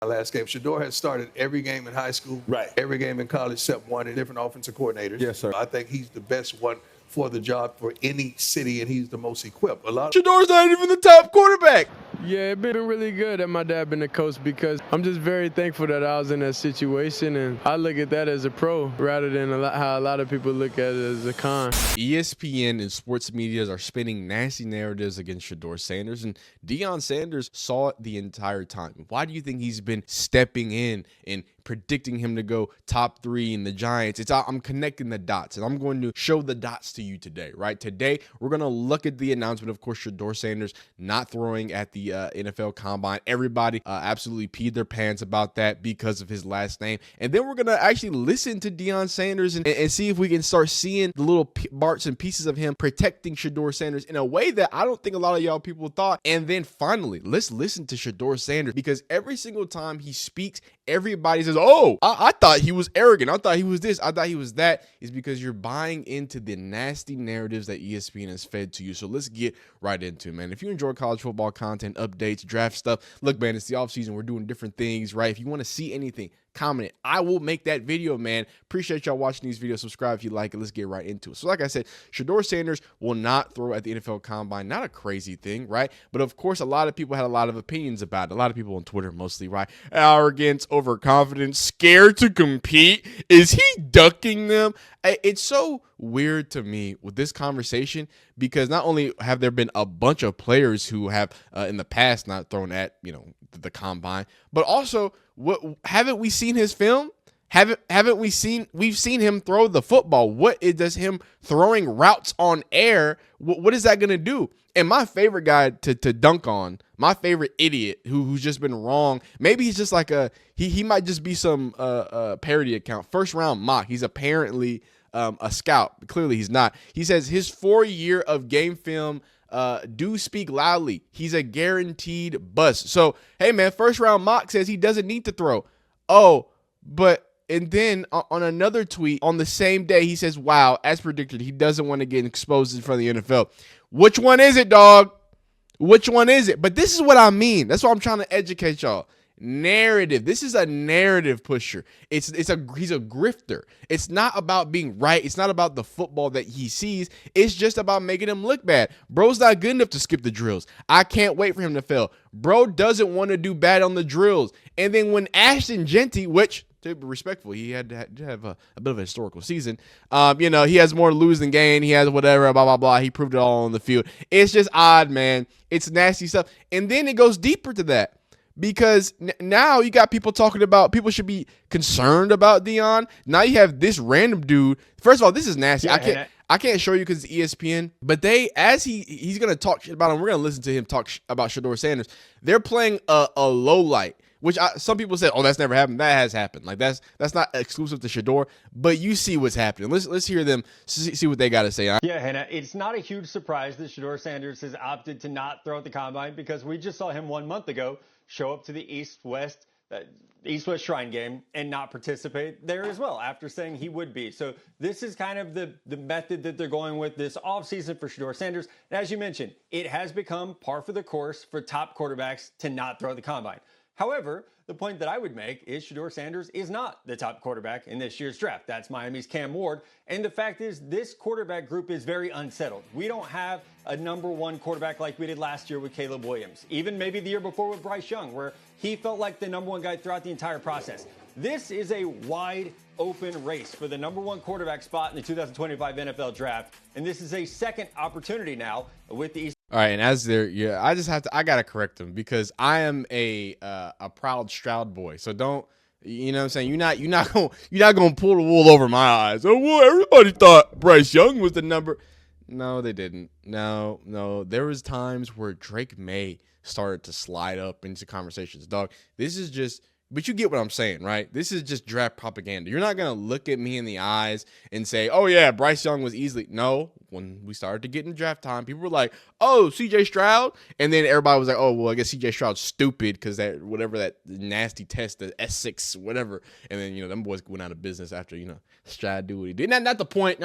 last game. Shedeur has started every game in high school, Right. every game in college except one, and different offensive coordinators. Yes, sir. I think he's the best one for the job for any city, and he's the most equipped. Shedeur's not even the top quarterback. Yeah, it's been really good that my dad been the coach because I'm just very thankful that I was in that situation, and I look at that as a pro rather than how a lot of people look at it as a con. ESPN and sports medias are spinning nasty narratives against Shedeur Sanders, and Deion Sanders saw it the entire time. Why do you think he's been stepping in and predicting him to go top 3 in the Giants? I'm connecting the dots, and I'm going to show the dots to you today, right? Today, we're going to look at the announcement, of course, Shedeur Sanders not throwing at the NFL Combine. Everybody absolutely peed their pants about that because of his last name. And then we're going to actually listen to Deion Sanders and see if we can start seeing the little parts and pieces of him protecting Shedeur Sanders in a way that I don't think a lot of y'all people thought. And then finally, let's listen to Shedeur Sanders, because every single time he speaks, everybody says, oh, I thought he was arrogant. I thought he was this. I thought he was that. Is because you're buying into the nasty narratives that ESPN has fed to you. So let's get right into it, man. If you enjoy college football content, updates, draft stuff, look, man, it's the offseason. We're doing different things, right? If you want to see anything, comment it. I will make that video, man. Appreciate y'all watching these videos. Subscribe if you like it. Let's get right into it. So like I said, Shedeur Sanders will not throw at the NFL Combine. Not a crazy thing, right? But of course, a lot of people had a lot of opinions about it. A lot of people on Twitter mostly, right? Arrogance, overconfidence, scared to compete. Is he ducking them? It's so weird to me with this conversation, because not only have there been a bunch of players who have in the past not thrown at, the Combine, but also haven't we seen his film? Haven't we've seen him throw the football? What does him throwing routes on air? What is that gonna do? And my favorite guy to dunk on, my favorite idiot who's just been wrong. Maybe he's just like he might just be some parody account. First round mock. He's apparently a scout. Clearly he's not. He says his 4 year of game film do speak loudly. He's a guaranteed bust. So hey man, first round mock says he doesn't need to throw. Oh, but. And then on another tweet on the same day, he says, wow, as predicted, he doesn't want to get exposed in front of the NFL. Which one is it, dog? Which one is it? But this is what I mean. That's what I'm trying to educate y'all. Narrative. This is a narrative pusher. He's a grifter. It's not about being right. It's not about the football that he sees. It's just about making him look bad. Bro's not good enough to skip the drills. I can't wait for him to fail. Bro doesn't want to do bad on the drills. And then when Ashton Jeanty, which, to be respectful, he had to have a bit of a historical season. He has more to lose than gain. He has whatever, blah, blah, blah. He proved it all on the field. It's just odd, man. It's nasty stuff. And then it goes deeper to that, because now you got people talking about people should be concerned about Deion. Now you have this random dude. First of all, this is nasty. Yeah, I can't show you because it's ESPN, but he's going to talk shit about him. We're going to listen to him talk about Shedeur Sanders. They're playing a low light, which some people said, oh, that's never happened. That has happened. Like that's not exclusive to Shedeur, but you see what's happening. Let's hear them see what they got to say. Yeah, Hannah, it's not a huge surprise that Shedeur Sanders has opted to not throw at the Combine, because we just saw him 1 month ago show up to the East-West Shrine game and not participate there as well, after saying he would be. So this is kind of the method that they're going with this offseason for Shedeur Sanders. And as you mentioned, it has become par for the course for top quarterbacks to not throw the Combine. However, the point that I would make is Shedeur Sanders is not the top quarterback in this year's draft. That's Miami's Cam Ward. And the fact is, this quarterback group is very unsettled. We don't have a number one quarterback like we did last year with Caleb Williams. Even maybe the year before with Bryce Young, where he felt like the number one guy throughout the entire process. This is a wide open race for the number one quarterback spot in the 2025 NFL draft. And this is a second opportunity now with the East. All right, and I gotta correct him, because I am a proud Stroud boy. So don't, you know what I'm saying? You're not gonna pull the wool over my eyes. Oh well, everybody thought Bryce Young was the number. No, they didn't. No. There was times where Drake May started to slide up into conversations. Dog, this is just. But you get what I'm saying, right? This is just draft propaganda. You're not going to look at me in the eyes and say, oh, yeah, Bryce Young was easily. No, when we started to get in draft time, people were like, oh, C.J. Stroud. And then everybody was like, oh, well, I guess C.J. Stroud's stupid because that nasty test, the S6, whatever. And then, them boys went out of business after, Stroud do what he did. Not the point.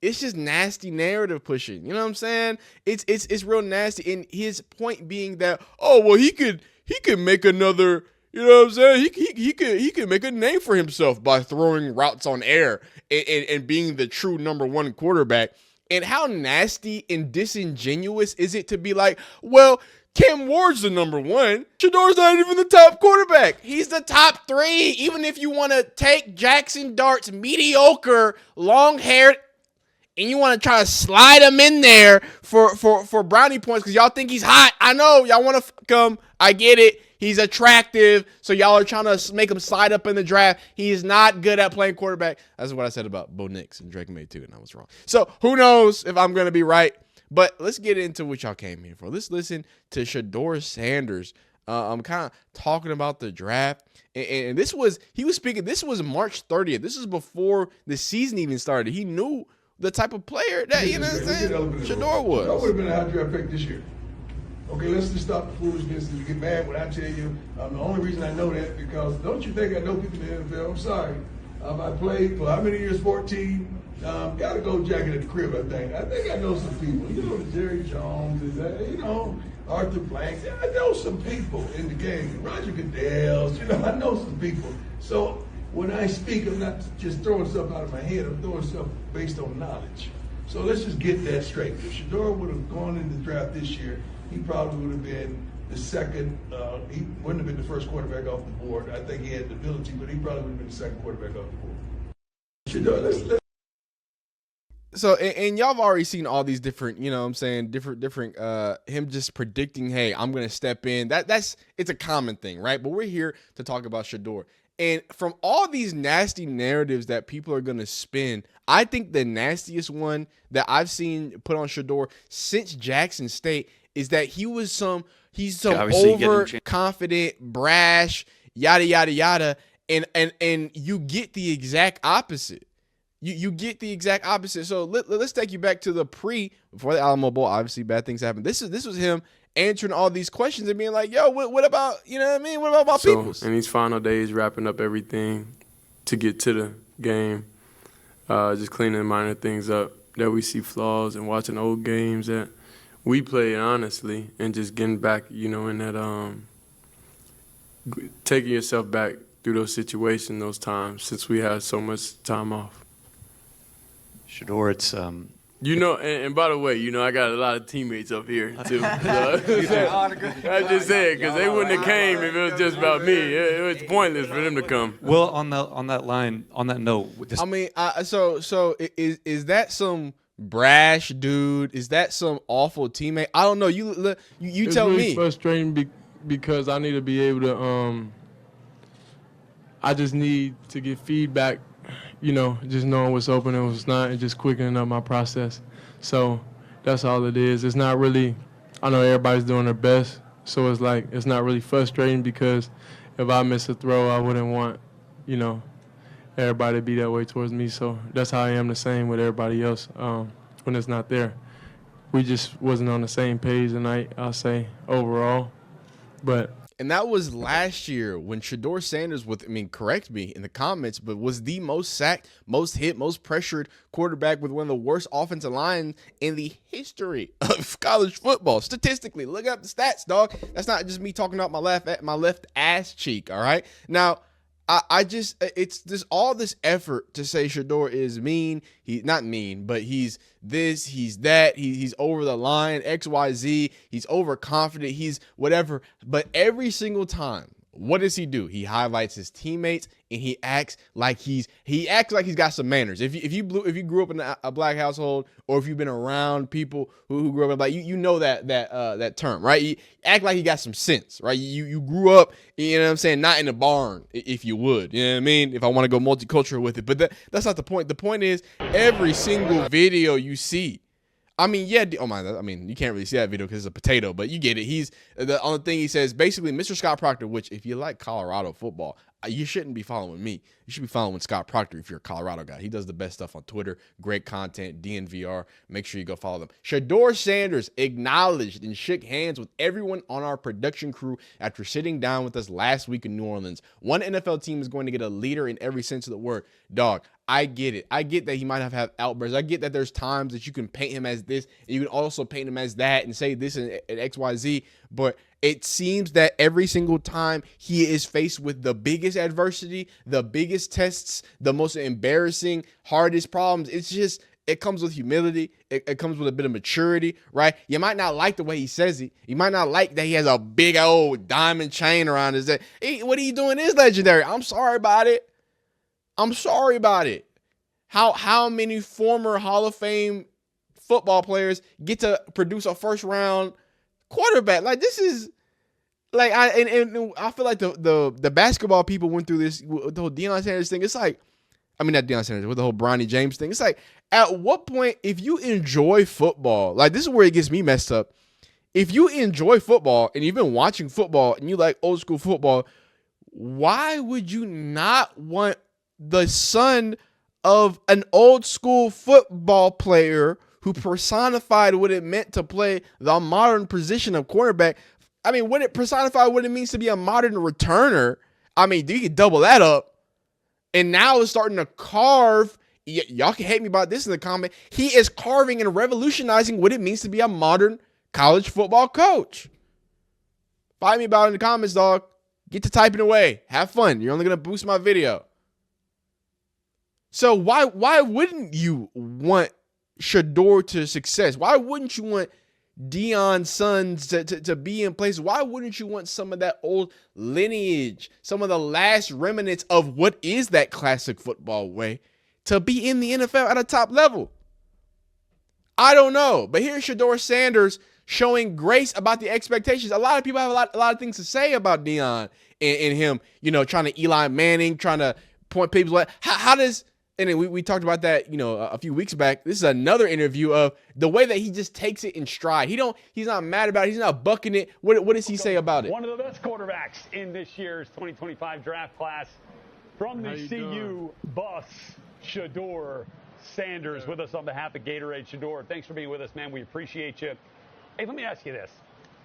It's just nasty narrative pushing. You know what I'm saying? It's real nasty. And his point being that, oh, well, he could he can make another. You know what I'm saying? He can make a name for himself by throwing routes on air and being the true number one quarterback. And how nasty and disingenuous is it to be like, well, Cam Ward's the number one. Shedeur's not even the top quarterback. He's the top three. Even if you want to take Jackson Dart's mediocre, long-haired, and you want to try to slide him in there for brownie points because y'all think he's hot. I know. Y'all want to fuck him. I get it. He's attractive, so y'all are trying to make him slide up in the draft. He is not good at playing quarterback. That's what I said about Bo Nix and Drake May too, and I was wrong. So who knows if I'm going to be right. But let's get into what y'all came here for. Let's listen to Shedeur Sanders. I'm kind of talking about the draft. And this was March 30th. This was before the season even started. He knew the type of player that, you know what I'm saying, Shedeur was. I would have been a high draft pick this year. Okay, let's just stop the foolishness and get mad when I tell you. The only reason I know that because don't you think I know people in the NFL? I'm sorry. I played for how many years? 14. Got a gold jacket at the crib, I think. I think I know some people. You know, Jerry Jones, Arthur Blanks. I know some people in the game. Roger Goodell's, I know some people. So when I speak, I'm not just throwing stuff out of my head. I'm throwing stuff based on knowledge. So let's just get that straight. If Shedeur would have gone into the draft this year, he probably would have been the second. He wouldn't have been the first quarterback off the board. I think he had the ability, but he probably would have been the second quarterback off the board. Shedeur, let's. So, and y'all have already seen all these different, you know what I'm saying, different, him just predicting, hey, I'm going to step in. It's a common thing, right? But we're here to talk about Shedeur. And from all these nasty narratives that people are going to spin, I think the nastiest one that I've seen put on Shedeur since Jackson State is that he's some overconfident, brash, yada, yada, yada. And you get the exact opposite. You get the exact opposite. So let's take you back to before the Alamo Bowl. Obviously, bad things happened. This was him answering all these questions and being like, yo, what about, you know what I mean? What about my peoples? In these final days, wrapping up everything to get to the game, just cleaning minor things up that we see flaws and watching old games that we played honestly and just getting back, in that taking yourself back through those situations, those times, since we had so much time off. Shedeur, it's and by the way, I got a lot of teammates up here too. I just said because they wouldn't have came if it was just about me. It was pointless for them to come. well on that note. I mean, so is that some brash dude? Is that some awful teammate? I don't know. You tell really me. It's frustrating because I need to be able to. I just need to get feedback. Just knowing what's open and what's not, and just quickening up my process. So that's all it is. It's not really. I know everybody's doing their best, so it's not really frustrating because if I miss a throw, I wouldn't want, everybody to be that way towards me. So that's how I am the same with everybody else when it's not there. We just wasn't on the same page tonight, I'll say, overall. And that was last year when Shedeur Sanders, correct me in the comments, but was the most sacked, most hit, most pressured quarterback with one of the worst offensive lines in the history of college football. Statistically, look up the stats, dog. That's not just me talking about my left ass cheek, all right? Now, it's just all this effort to say Shedeur is mean. He's not mean, but he's this, he's that, he's over the line, XYZ, he's overconfident, he's whatever. But every single time, what does he do? He highlights his teammates and he acts like he's got some manners. If you grew up in a black household, or if you've been around people who grew up in that term, right? You act like you got some sense, right? You grew up, not in a barn, if you would, you know what I mean? If I want to go multicultural with it, but that's not the point. The point is every single video you see. You can't really see that video because it's a potato, but you get it. He's the only thing he says, basically, Mr. Scott Proctor, which if you like Colorado football, you shouldn't be following me. You should be following Scott Proctor if you're a Colorado guy. He does the best stuff on Twitter. Great content, DNVR. Make sure you go follow them. Shedeur Sanders acknowledged and shook hands with everyone on our production crew after sitting down with us last week in New Orleans. One NFL team is going to get a leader in every sense of the word. Dog, I get it. I get that he might have outbursts. I get that there's times that you can paint him as this and you can also paint him as that and say this and XYZ. But It seems that every single time he is faced with the biggest adversity, the biggest tests, the most embarrassing, hardest problems, it comes with humility. It comes with a bit of maturity, right? You might not like the way he says it. You might not like that he has a big old diamond chain around his neck. What he doing is legendary. I'm sorry about it. How many former Hall of Fame football players get to produce a first round quarterback? Like, this is like, I feel like the basketball people went through this with the whole Deion Sanders thing. It's like, I mean, not Deion Sanders, with the whole Bronny James thing. It's like, at what point, if you enjoy football, like, this is where it gets me messed up. If you enjoy football and you've been watching football and you like old school football, why would you not want the son of an old school football player who personified what it meant to play the modern position of quarterback? I mean, when it personified what it means to be a modern returner, I mean, you could double that up. And now it's starting to carve. Y'all can hate me about this in the comment. He is carving and revolutionizing what it means to be a modern college football coach. Fight me about it in the comments, dog. Get to typing away. Have fun. You're only going to boost my video. So why wouldn't you want Shedeur to success? Why wouldn't you want Deion's sons to be in place? Why wouldn't you want some of that old lineage, some of the last remnants of what is that classic football way to be in the NFL at a top level? I don't know. But here's Shedeur Sanders showing grace about the expectations. A lot of people have a lot of things to say about Deion and him, trying to Eli Manning, trying to point people like, how does, and we talked about that, a few weeks back. This is another interview of the way that he just takes it in stride. He's not mad about it. He's not bucking it. What does he say about it? One of the best quarterbacks in this year's 2025 draft class from the CU bus, Shedeur Sanders, with us on behalf of Gatorade. Shedeur, thanks for being with us, man. We appreciate you. Hey, let me ask you this.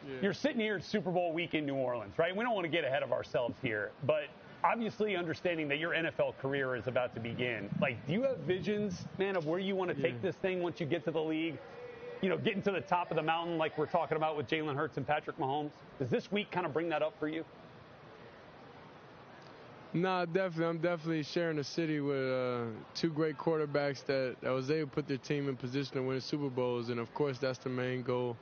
Yeah. You're sitting here at Super Bowl week in New Orleans, right? We don't want to get ahead of ourselves here, but obviously understanding that your NFL career is about to begin. Like, do you have visions, man, of where you want to take this thing once you get to the league? Getting to the top of the mountain like we're talking about with Jalen Hurts and Patrick Mahomes? Does this week kind of bring that up for you? Nah, definitely. I'm definitely sharing the city with two great quarterbacks that was able to put their team in position to win Super Bowls. And, of course, that's the main goal.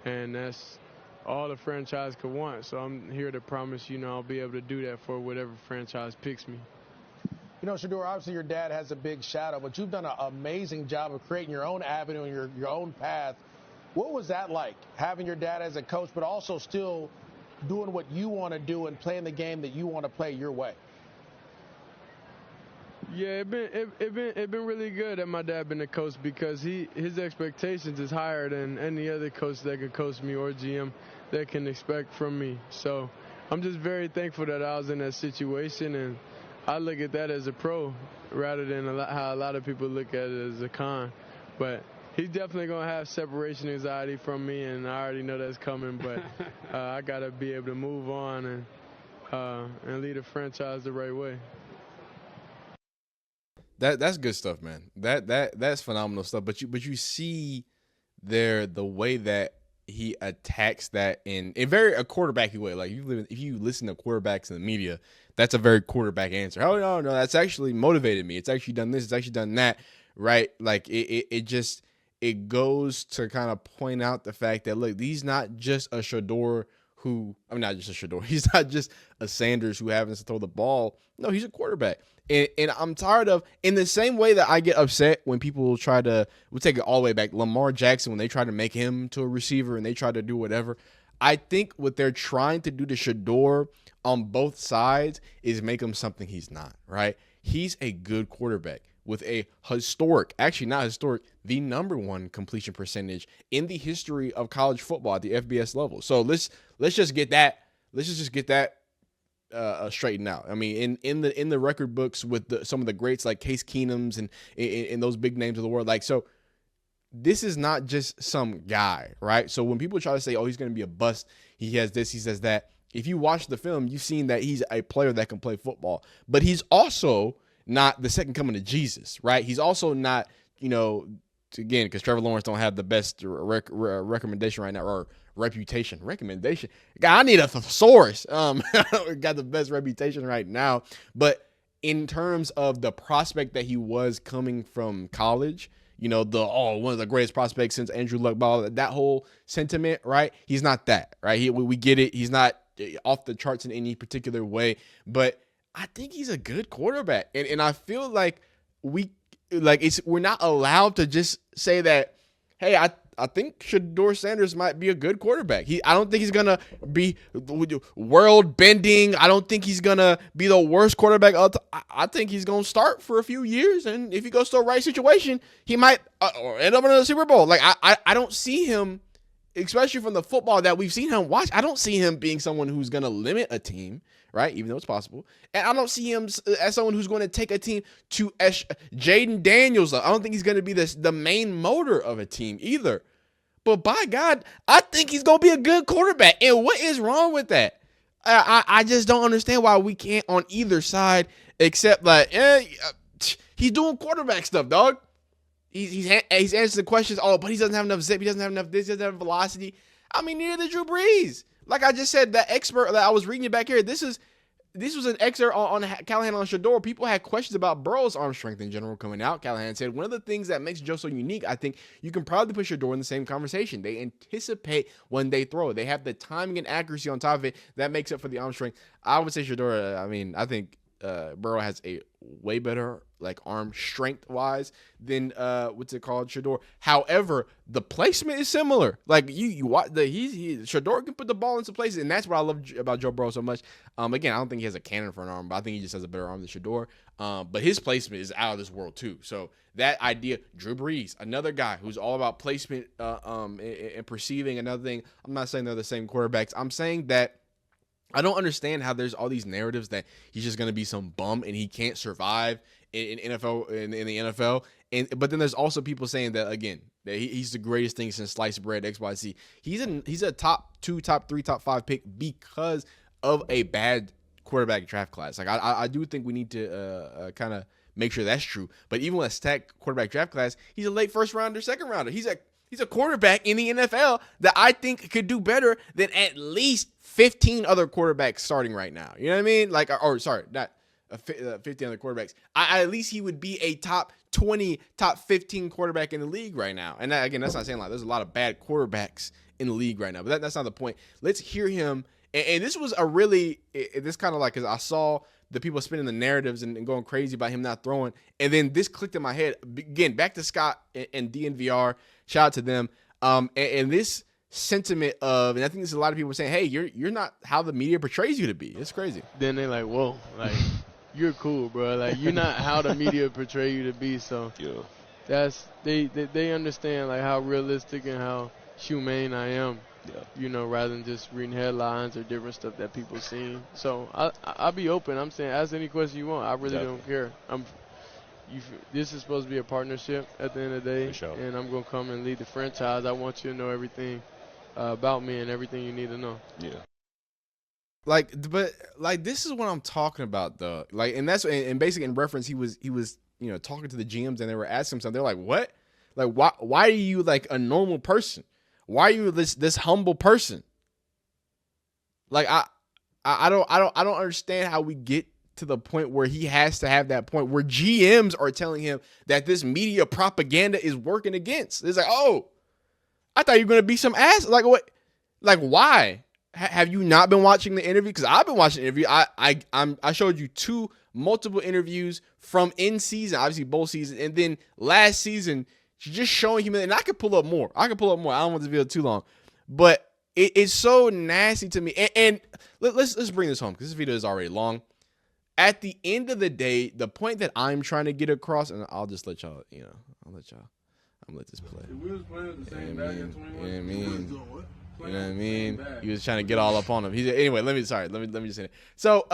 And that's all the franchise could want. So I'm here to promise, I'll be able to do that for whatever franchise picks me. Shedeur, obviously your dad has a big shadow, but you've done an amazing job of creating your own avenue and your own path. What was that like, having your dad as a coach, but also still doing what you want to do and playing the game that you want to play your way? Yeah, it been really good that my dad been a coach, because his expectations is higher than any other coach that could coach me or GM that can expect from me. So I'm just very thankful that I was in that situation, and I look at that as a pro rather than how a lot of people look at it as a con. But he's definitely going to have separation anxiety from me, and I already know that's coming. But I got to be able to move on and lead a franchise the right way. That's good stuff, man. That's phenomenal stuff. But you see there the way that he attacks that in very a quarterbacky way. Like, if you listen to quarterbacks in the media, that's a very quarterback answer. Oh no, that's actually motivated me. It's actually done this. It's actually done that. Right? Like it goes to kind of point out the fact that, look, he's not just a Shedeur not just a Shedeur. He's not just a Sanders who happens to throw the ball. No, he's a quarterback. And I'm tired of, in the same way that I get upset when people we'll take it all the way back, Lamar Jackson, when they try to make him to a receiver and they try to do whatever. I think what they're trying to do to Shedeur on both sides is make him something he's not, right? He's a good quarterback with a historic, actually not historic, the number one completion percentage in the history of college football at the FBS level. So let's just get that. Let's just get that straightened out. I mean, in the record books with some of the greats like Case Keenums and in those big names of the world. Like, so this is not just some guy, right? So when people try to say, oh, he's going to be a bust, he has this, he says that. If you watch the film, you've seen that he's a player that can play football, but he's also not the second coming of Jesus, right? He's also not, again, because Trevor Lawrence don't have the best recommendation right now, or recommendation. God, I need a thesaurus. Got the best reputation right now. But in terms of the prospect that he was coming from college, you know, one of the greatest prospects since Andrew Luck, that whole sentiment, right? He's not that, right? We get it. He's not off the charts in any particular way, but I think he's a good quarterback. And I feel like we're not allowed to just say that, hey, I think Shedeur Sanders might be a good quarterback. I don't think he's going to be world bending. I don't think he's going to be the worst quarterback. I think he's going to start for a few years. And if he goes to the right situation, he might end up in a Super Bowl. Like I don't see him, especially from the football that we've seen him watch. I don't see him being someone who's going to limit a team, right? Even though it's possible. And I don't see him as someone who's going to take a team to Jaden Daniels. I don't think he's going to be the main motor of a team either. But by God, I think he's going to be a good quarterback. And what is wrong with that? I just don't understand why we can't on either side, except like, he's doing quarterback stuff, dog. He's answering the questions. Oh, but he doesn't have enough zip. He doesn't have enough this. He doesn't have velocity. I mean, neither did Drew Brees. Like I just said, that expert that I was reading it back here, this was an excerpt on Callahan on Shedeur. People had questions about Burrow's arm strength in general coming out. Callahan said, one of the things that makes Joe so unique, I think you can probably put Shedeur in the same conversation. They anticipate when they throw. They have the timing and accuracy on top of it that makes up for the arm strength. I would say Shedeur, I think Burrow has a way better like arm strength wise than Shedeur. However, the placement is similar. Like you watch Shedeur can put the ball in some places, and that's what I love about Joe Burrow so much. Again, I don't think he has a cannon for an arm, but I think he just has a better arm than Shedeur. But his placement is out of this world too. So that idea, Drew Brees, another guy who's all about placement and perceiving. Another thing, I'm not saying they're the same quarterbacks. I'm saying that I don't understand how there's all these narratives that he's just going to be some bum and he can't survive in the NFL. But then there's also people saying that, again, that he's the greatest thing since sliced bread, XYZ. He's a top 2, top 3, top 5 pick because of a bad quarterback draft class. Like I do think we need to kind of make sure that's true. But even with a stacked quarterback draft class, he's a late first rounder, second rounder. He's a quarterback in the NFL that I think could do better than at least 15 other quarterbacks starting right now. You know what I mean? Like, or sorry, not 15 other quarterbacks. At least he would be a top 20, top 15 quarterback in the league right now. And that, again, that's not saying like there's a lot of bad quarterbacks in the league right now, but that's not the point. Let's hear him. And this was this kind of like, because I saw the people spinning the narratives and going crazy about him not throwing. And then this clicked in my head. Again, back to Scott and DNVR. Shout out to them. And this sentiment of, and I think there's a lot of people saying, hey, you're not how the media portrays you to be. It's crazy. Then they're like, whoa, like, you're cool, bro. Like, you're not how the media portray you to be. So that's, they understand, like, how realistic and how humane I am. Yeah. You know, rather than just reading headlines or different stuff that people see. So I'll be open. I'm saying, ask any question you want. I really don't care. This is supposed to be a partnership at the end of the day, sure. And I'm going to come and lead the franchise. I want you to know everything about me and everything you need to know. Yeah. But this is what I'm talking about, though. Like, and that's and basically in reference, he was talking to the GMs and they were asking him something. They're like, what? Like, why are you like a normal person? Why are you this humble person? Like, I don't understand how we get to the point where he has to have that point where GMs are telling him that this media propaganda is working against. It's like, oh, I thought you were going to be some ass. Like, what? Like, why? Have you not been watching the interview? Because I've been watching the interview. I showed you 2 multiple interviews from in season, obviously both seasons, and then last season, just showing him. And I could pull up more. I don't want this video too long, but it's so nasty to me. And let's bring this home because this video is already long. At the end of the day, the point that I'm trying to get across, and I'll just let y'all, I'm gonna let this play. We was playing the same bag at 21. You know what I mean? He was trying to get all up on him. Anyway, let me just say it. So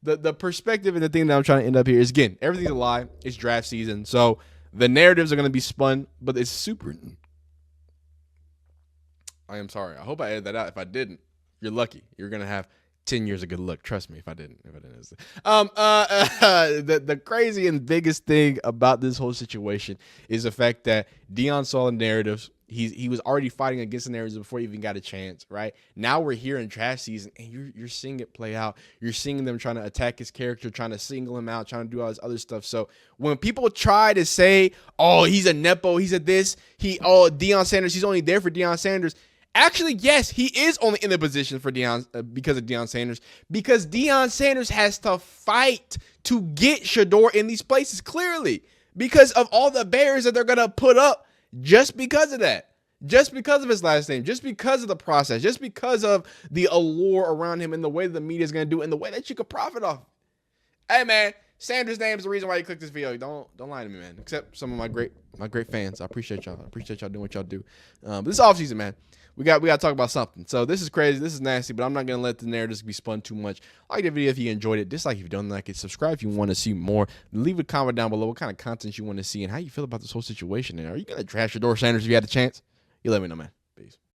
the perspective and the thing that I'm trying to end up here is, again, everything's a lie. It's draft season. So the narratives are gonna be spun, but it's super. I am sorry. I hope I edited that out. If I didn't, you're lucky. You're gonna have 10 years a good look. Trust me, if I didn't. The crazy and biggest thing about this whole situation is the fact that Deion saw the narratives. He was already fighting against the narratives before he even got a chance, right? Now we're here in trash season, and you're seeing it play out. You're seeing them trying to attack his character, trying to single him out, trying to do all this other stuff. So when people try to say, oh, he's a Nepo, he's a this, Deion Sanders, he's only there for Deion Sanders. Actually, yes, he is only in the position for Deion because of Deion Sanders, because Deion Sanders has to fight to get Shedeur in these places, clearly, because of all the barriers that they're going to put up just because of that, just because of his last name, just because of the process, just because of the allure around him and the way that the media is going to do it and the way that you could profit off. Hey, man, Sanders' name is the reason why you clicked this video. Don't lie to me, man, except some of my great fans. I appreciate y'all. I appreciate y'all doing what y'all do. This offseason, man. We got to talk about something. So this is crazy. This is nasty, but I'm not going to let the narratives be spun too much. Like the video if you enjoyed it. Dislike if you don't like it. Subscribe if you want to see more. Leave a comment down below what kind of content you want to see and how you feel about this whole situation. And are you going to trash Shedeur Sanders if you had the chance? You let me know, man. Peace.